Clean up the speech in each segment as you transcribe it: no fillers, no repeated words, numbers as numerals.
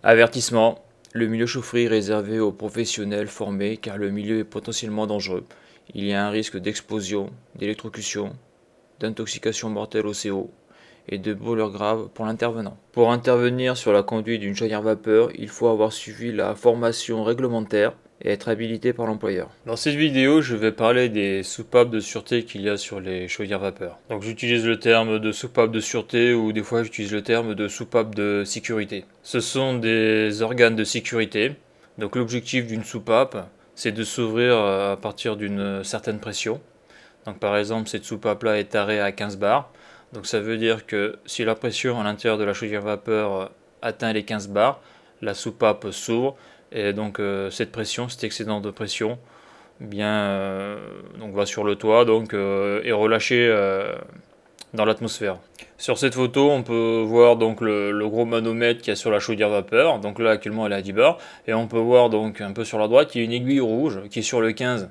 Avertissement, le milieu chaufferie est réservé aux professionnels formés car le milieu est potentiellement dangereux. Il y a un risque d'explosion, d'électrocution, d'intoxication mortelle au CO et de brûlures graves pour l'intervenant. Pour intervenir sur la conduite d'une chaudière vapeur, il faut avoir suivi la formation réglementaire et être habilité par l'employeur. Dans cette vidéo, je vais parler des soupapes de sûreté qu'il y a sur les chaudières vapeur. Donc j'utilise le terme de soupape de sûreté ou des fois j'utilise le terme de soupape de sécurité. Ce sont des organes de sécurité. Donc l'objectif d'une soupape, c'est de s'ouvrir à partir d'une certaine pression. Donc par exemple, cette soupape-là est tarée à 15 bars. Donc ça veut dire que si la pression à l'intérieur de la chaudière vapeur atteint les 15 bars, la soupape s'ouvre et donc cette pression, cet excédent de pression, donc va sur le toit est relâché dans l'atmosphère. Sur cette photo, on peut voir donc le gros manomètre qu'il y a sur la chaudière vapeur. Donc là actuellement elle est à 10 bars et on peut voir donc un peu sur la droite qu'il y a une aiguille rouge qui est sur le 15.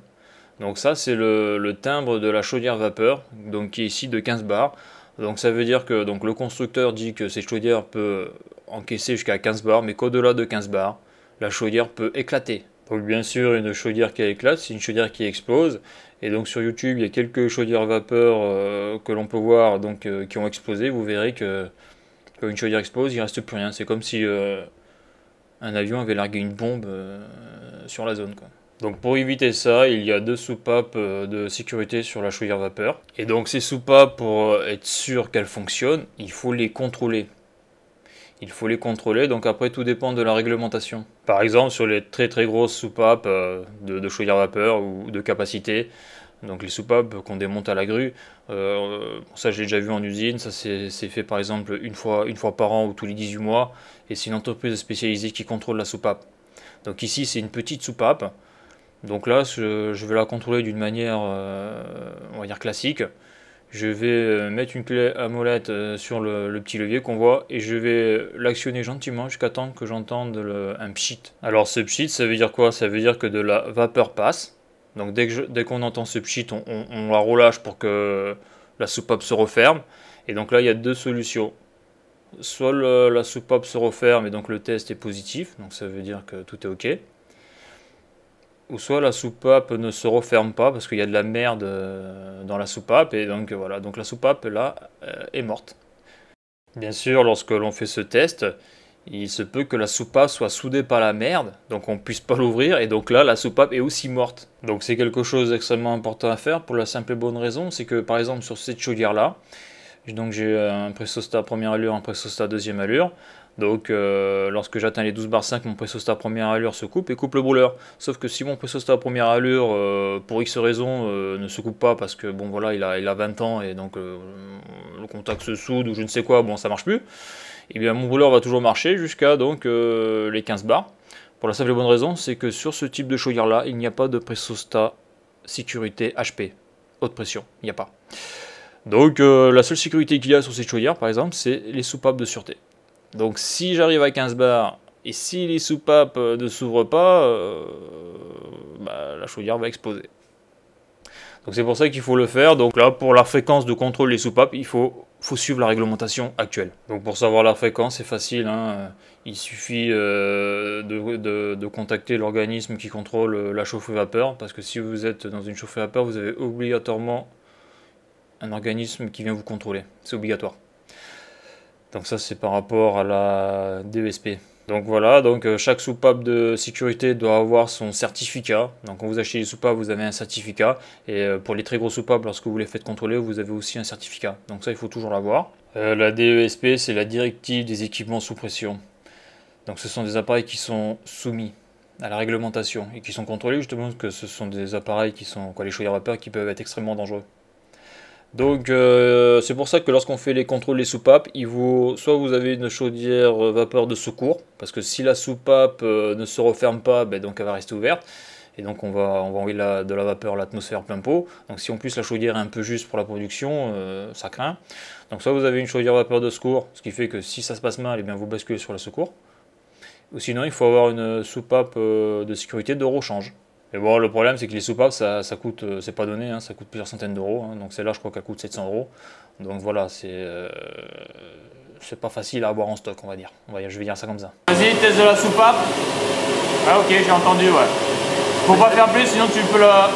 Donc ça c'est le timbre de la chaudière vapeur, donc qui est ici de 15 bars. Donc ça veut dire que donc, le constructeur dit que cette chaudière peut encaisser jusqu'à 15 bars, mais qu'au-delà de 15 bars, la chaudière peut éclater. Donc bien sûr, une chaudière qui éclate, c'est une chaudière qui explose. Et donc sur YouTube, il y a quelques chaudières vapeur que l'on peut voir qui ont explosé. Vous verrez que quand une chaudière explose, il ne reste plus rien. C'est comme si un avion avait largué une bombe sur la zone, quoi. Donc pour éviter ça, il y a deux soupapes de sécurité sur la chaudière vapeur. Et donc ces soupapes, pour être sûr qu'elles fonctionnent, il faut les contrôler. Il faut les contrôler, donc après tout dépend de la réglementation. Par exemple sur les très grosses soupapes de chaudière vapeur ou de capacité, donc les soupapes qu'on démonte à la grue, ça j'ai déjà vu en usine, ça c'est fait par exemple une fois par an ou tous les 18 mois, et c'est une entreprise spécialisée qui contrôle la soupape. Donc ici c'est une petite soupape. Donc là, je vais la contrôler d'une manière, on va dire classique. Je vais mettre une clé à molette sur le petit levier qu'on voit et je vais l'actionner gentiment jusqu'à temps que j'entende un pchit. Alors ce pchit, ça veut dire quoi? Ça veut dire que de la vapeur passe. Donc dès qu'on entend ce pchit, on la relâche pour que la soupape se referme. Et donc là, il y a deux solutions. Soit la soupape se referme et donc le test est positif, donc ça veut dire que tout est OK. Ou soit la soupape ne se referme pas parce qu'il y a de la merde dans la soupape et donc voilà, donc la soupape là est morte. Bien sûr, lorsque l'on fait ce test, il se peut que la soupape soit soudée par la merde, donc on puisse pas l'ouvrir et donc là la soupape est aussi morte. Donc c'est quelque chose d'extrêmement important à faire pour la simple et bonne raison, c'est que par exemple sur cette chaudière là, donc j'ai un pressostat première allure, un pressostat deuxième allure. Donc lorsque j'atteins les 12 bar 5, mon pressostat première allure se coupe et coupe le brûleur. Sauf que si mon pressostat première allure, pour X raison, ne se coupe pas parce que bon voilà, il a 20 ans et donc le contact se soude ou je ne sais quoi, bon ça marche plus, et bien mon brûleur va toujours marcher jusqu'à donc les 15 bars. Pour la simple et bonne raison, c'est que sur ce type de chaudière là, il n'y a pas de pressostat sécurité HP, haute pression, il n'y a pas. Donc la seule sécurité qu'il y a sur cette chaudière par exemple, c'est les soupapes de sûreté. Donc si j'arrive à 15 bars et si les soupapes ne s'ouvrent pas, la chaudière va exploser. Donc c'est pour ça qu'il faut le faire. Donc là, pour la fréquence de contrôle des soupapes, il faut suivre la réglementation actuelle. Donc pour savoir la fréquence, c'est facile, hein. Il suffit de contacter l'organisme qui contrôle la chaufferie vapeur, parce que si vous êtes dans une chaufferie vapeur, vous avez obligatoirement un organisme qui vient vous contrôler. C'est obligatoire. Donc ça c'est par rapport à la DESP. Donc voilà, donc chaque soupape de sécurité doit avoir son certificat. Donc quand vous achetez les soupapes, vous avez un certificat. Et pour les très gros soupapes, lorsque vous les faites contrôler, vous avez aussi un certificat. Donc ça, il faut toujours l'avoir. La DESP, c'est la directive des équipements sous pression. Donc ce sont des appareils qui sont soumis à la réglementation et qui sont contrôlés justement parce que ce sont des appareils qui sont, les chaudières vapeur, qui peuvent être extrêmement dangereux. Donc c'est pour ça que lorsqu'on fait les contrôles des soupapes, soit vous avez une chaudière vapeur de secours, parce que si la soupape ne se referme pas, donc elle va rester ouverte, et donc on va envoyer de la vapeur à l'atmosphère plein pot. Donc si en plus la chaudière est un peu juste pour la production, ça craint. Donc soit vous avez une chaudière vapeur de secours, ce qui fait que si ça se passe mal, vous basculez sur la secours. Ou sinon il faut avoir une soupape de sécurité de rechange. Et bon, le problème, c'est que les soupapes, ça coûte, c'est pas donné, hein, ça coûte plusieurs centaines d'euros. Hein, donc celle-là, je crois qu'elle coûte 700 euros. Donc voilà, c'est pas facile à avoir en stock, on va dire. Je vais dire ça comme ça. Vas-y, test de la soupape. Ah ok, j'ai entendu, ouais. Faut pas faire plus, sinon tu peux la...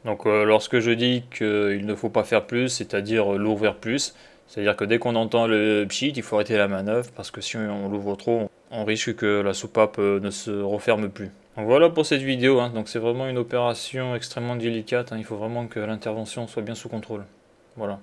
Donc lorsque je dis qu'il ne faut pas faire plus, c'est-à-dire l'ouvrir plus, c'est-à-dire que dès qu'on entend le pchit, il faut arrêter la manœuvre, parce que si on l'ouvre trop, on risque que la soupape ne se referme plus. Donc voilà pour cette vidéo, hein. Donc c'est vraiment une opération extrêmement délicate, hein. Il faut vraiment que l'intervention soit bien sous contrôle. Voilà.